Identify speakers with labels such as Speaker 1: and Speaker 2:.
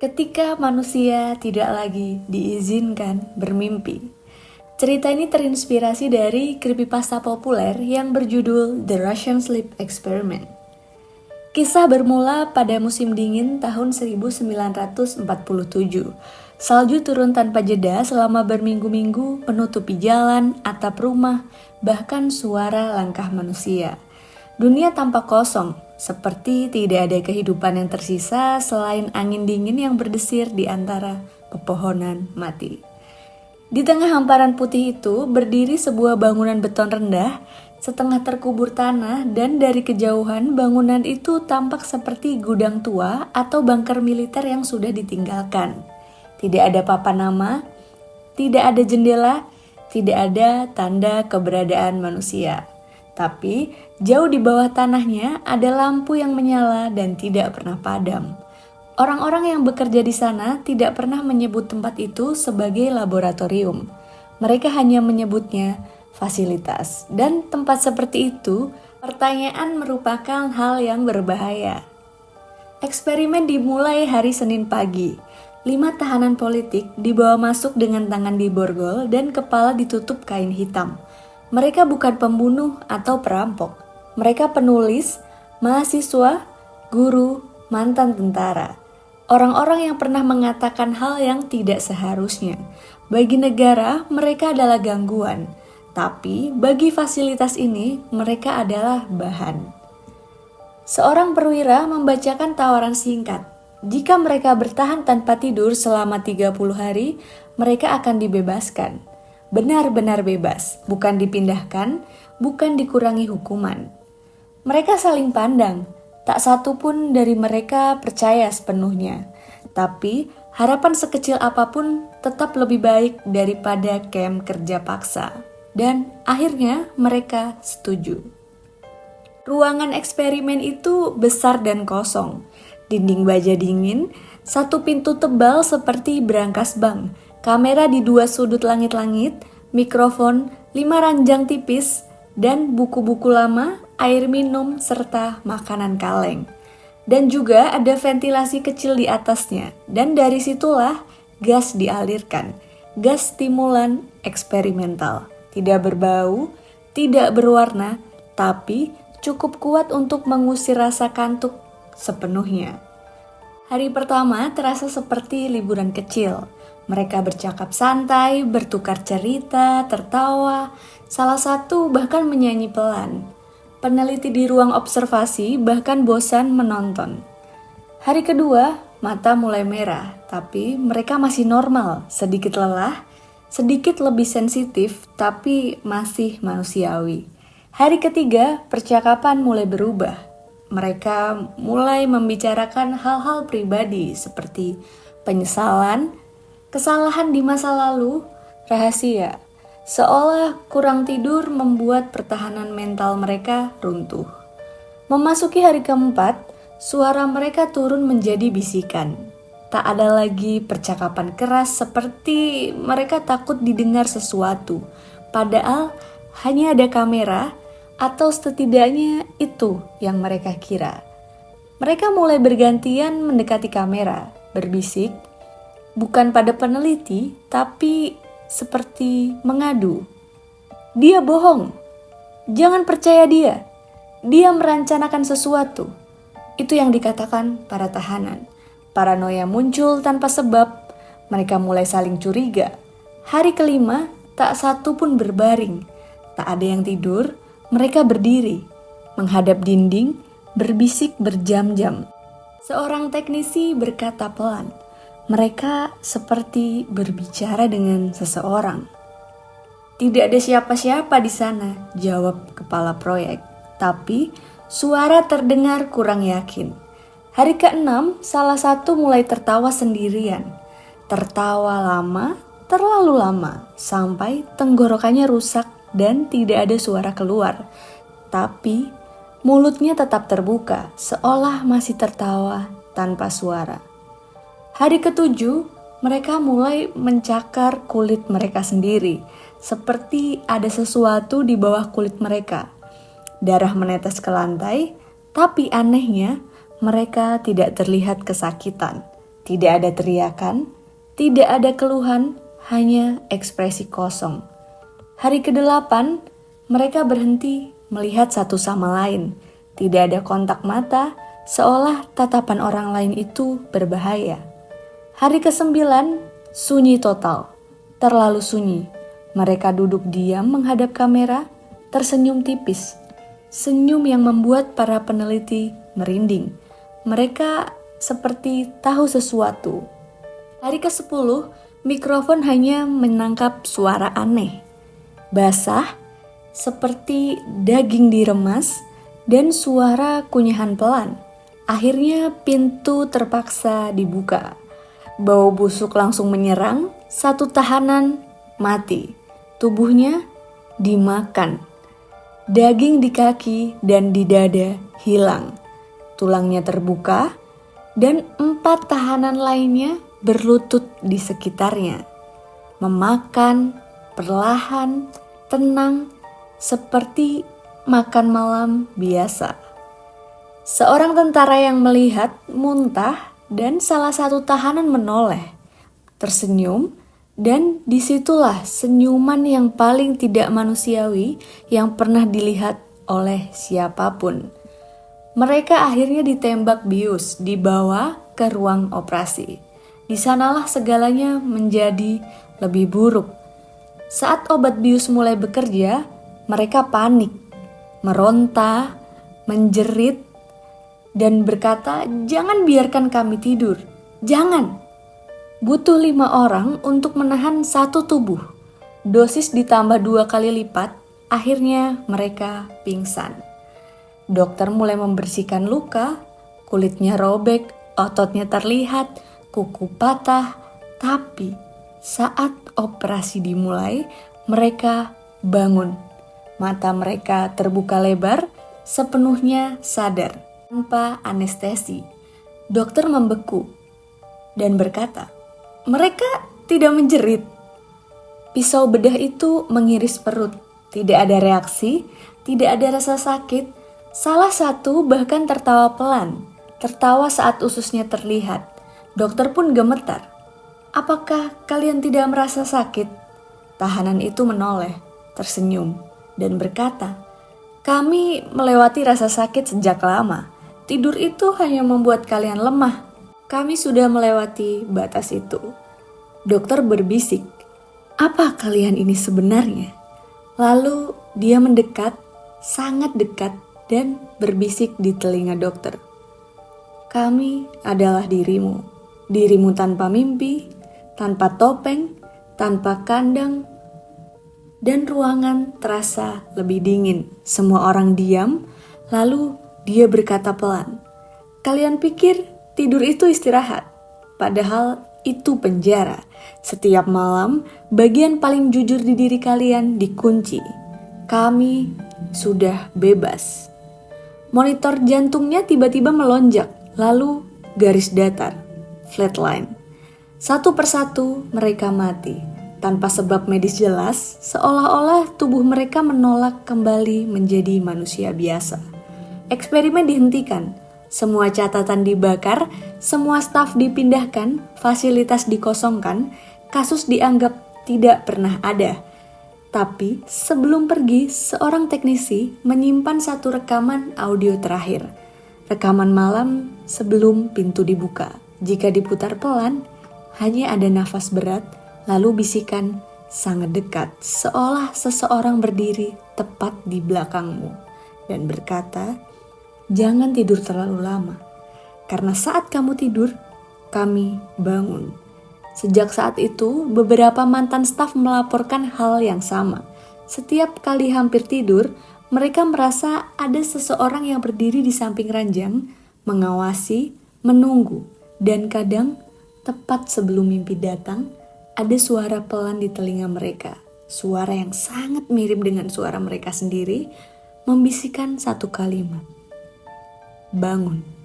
Speaker 1: Ketika manusia tidak lagi diizinkan bermimpi. Cerita ini terinspirasi dari creepypasta populer yang berjudul The Russian Sleep Experiment. Kisah bermula pada musim dingin tahun 1947. Salju turun tanpa jeda selama berminggu-minggu menutupi jalan, atap rumah, bahkan suara langkah manusia. Dunia tampak kosong, seperti tidak ada kehidupan yang tersisa selain angin dingin yang berdesir di antara pepohonan mati. Di tengah hamparan putih itu berdiri sebuah bangunan beton rendah, setengah terkubur tanah, dan dari kejauhan bangunan itu tampak seperti gudang tua atau bunker militer yang sudah ditinggalkan. Tidak ada papan nama, tidak ada jendela, tidak ada tanda keberadaan manusia. Tapi jauh di bawah tanahnya ada lampu yang menyala dan tidak pernah padam. Orang-orang yang bekerja di sana tidak pernah menyebut tempat itu sebagai laboratorium. Mereka hanya menyebutnya fasilitas. Dan tempat seperti itu, pertanyaan merupakan hal yang berbahaya. Eksperimen dimulai hari Senin pagi. 5 tahanan politik dibawa masuk dengan tangan diborgol dan kepala ditutup kain hitam. Mereka bukan pembunuh atau perampok. Mereka penulis, mahasiswa, guru, mantan tentara. Orang-orang yang pernah mengatakan hal yang tidak seharusnya. Bagi negara, mereka adalah gangguan. Tapi bagi fasilitas ini, mereka adalah bahan. Seorang perwira membacakan tawaran singkat. Jika mereka bertahan tanpa tidur selama 30 hari, mereka akan dibebaskan. Benar-benar bebas, bukan dipindahkan, bukan dikurangi hukuman. Mereka saling pandang, tak satu pun dari mereka percaya sepenuhnya. Tapi harapan sekecil apapun tetap lebih baik daripada camp kerja paksa. Dan akhirnya mereka setuju. Ruangan eksperimen itu besar dan kosong. Dinding baja dingin, satu pintu tebal seperti berangkas bank. Kamera di 2 sudut langit-langit, mikrofon, 5 ranjang tipis, dan buku-buku lama, air minum, serta makanan kaleng. Dan juga ada ventilasi kecil di atasnya, dan dari situlah gas dialirkan. Gas stimulan eksperimental. Tidak berbau, tidak berwarna, tapi cukup kuat untuk mengusir rasa kantuk sepenuhnya. Hari pertama terasa seperti liburan kecil. Mereka bercakap santai, bertukar cerita, tertawa. Salah satu bahkan menyanyi pelan. Peneliti di ruang observasi bahkan bosan menonton. Hari kedua, mata mulai merah, tapi mereka masih normal, sedikit lelah, sedikit lebih sensitif, tapi masih manusiawi. Hari ketiga, percakapan mulai berubah. Mereka mulai membicarakan hal-hal pribadi seperti penyesalan, kesalahan di masa lalu, rahasia, seolah kurang tidur membuat pertahanan mental mereka runtuh. Memasuki hari keempat, suara mereka turun menjadi bisikan. Tak ada lagi percakapan keras seperti mereka takut didengar sesuatu. Padahal hanya ada kamera, atau setidaknya itu yang mereka kira. Mereka mulai bergantian mendekati kamera, berbisik, bukan pada peneliti, tapi seperti mengadu. Dia bohong. Jangan percaya dia. Dia merencanakan sesuatu. Itu yang dikatakan para tahanan. Paranoia muncul tanpa sebab. Mereka mulai saling curiga. Hari kelima, tak satu pun berbaring. Tak ada yang tidur. Mereka berdiri, menghadap dinding, berbisik berjam-jam. Seorang teknisi berkata pelan. Mereka seperti berbicara dengan seseorang. Tidak ada siapa-siapa di sana, jawab kepala proyek. Tapi suara terdengar kurang yakin. Hari ke-6, salah satu mulai tertawa sendirian. Tertawa lama, terlalu lama, sampai tenggorokannya rusak dan tidak ada suara keluar. Tapi mulutnya tetap terbuka, seolah masih tertawa tanpa suara. Hari ke-7, mereka mulai mencakar kulit mereka sendiri, seperti ada sesuatu di bawah kulit mereka. Darah menetes ke lantai, tapi anehnya mereka tidak terlihat kesakitan. Tidak ada teriakan, tidak ada keluhan, hanya ekspresi kosong. Hari ke-8, mereka berhenti melihat satu sama lain. Tidak ada kontak mata, seolah tatapan orang lain itu berbahaya. Hari ke-9, sunyi total, terlalu sunyi. Mereka duduk diam menghadap kamera, tersenyum tipis. Senyum yang membuat para peneliti merinding. Mereka seperti tahu sesuatu. Hari ke-10, mikrofon hanya menangkap suara aneh. Basah, seperti daging diremas, dan suara kunyahan pelan. Akhirnya pintu terpaksa dibuka. Bau busuk langsung menyerang, satu tahanan mati. Tubuhnya dimakan. Daging di kaki dan di dada hilang. Tulangnya terbuka dan 4 tahanan lainnya berlutut di sekitarnya. Memakan, perlahan, tenang, seperti makan malam biasa. Seorang tentara yang melihat muntah dan salah satu tahanan menoleh, tersenyum. Dan disitulah senyuman yang paling tidak manusiawi yang pernah dilihat oleh siapapun. Mereka akhirnya ditembak bius, dibawa ke ruang operasi. Di sanalah segalanya menjadi lebih buruk. Saat obat bius mulai bekerja, mereka panik, meronta, menjerit, dan berkata, "Jangan biarkan kami tidur, jangan." Butuh 5 orang untuk menahan satu tubuh. Dosis ditambah 2 kali lipat, akhirnya mereka pingsan. Dokter mulai membersihkan luka, kulitnya robek, ototnya terlihat, kuku patah. Tapi saat operasi dimulai, mereka bangun. Mata mereka terbuka lebar, sepenuhnya sadar, tanpa anestesi. Dokter membeku dan berkata, "Mereka tidak menjerit." Pisau bedah itu mengiris perut. Tidak ada reaksi, tidak ada rasa sakit. Salah satu bahkan tertawa pelan. Tertawa saat ususnya terlihat. Dokter pun gemetar. "Apakah kalian tidak merasa sakit?" Tahanan itu menoleh, tersenyum, dan berkata, "Kami melewati rasa sakit sejak lama. Tidur itu hanya membuat kalian lemah. Kami sudah melewati batas itu." Dokter berbisik, "Apa kalian ini sebenarnya?" Lalu dia mendekat, sangat dekat, dan berbisik di telinga dokter. "Kami adalah dirimu. Dirimu tanpa mimpi, tanpa topeng, tanpa kandang." Dan ruangan terasa lebih dingin. Semua orang diam, lalu dia berkata pelan, "Kalian pikir tidur itu istirahat, padahal itu penjara. Setiap malam, bagian paling jujur di diri kalian dikunci. Kami sudah bebas." Monitor jantungnya tiba-tiba melonjak, lalu garis datar, flatline. Satu persatu mereka mati, tanpa sebab medis jelas, seolah-olah tubuh mereka menolak kembali menjadi manusia biasa. Eksperimen dihentikan. Semua catatan dibakar, semua staf dipindahkan, fasilitas dikosongkan, kasus dianggap tidak pernah ada. Tapi sebelum pergi, seorang teknisi menyimpan satu rekaman audio terakhir. Rekaman malam sebelum pintu dibuka. Jika diputar pelan, hanya ada nafas berat, lalu bisikan sangat dekat, seolah seseorang berdiri tepat di belakangmu dan berkata, "Jangan tidur terlalu lama, karena saat kamu tidur, kami bangun." Sejak saat itu, beberapa mantan staf melaporkan hal yang sama. Setiap kali hampir tidur, mereka merasa ada seseorang yang berdiri di samping ranjang, mengawasi, menunggu, dan kadang, tepat sebelum mimpi datang, ada suara pelan di telinga mereka. Suara yang sangat mirip dengan suara mereka sendiri, membisikkan satu kalimat, "Bangun."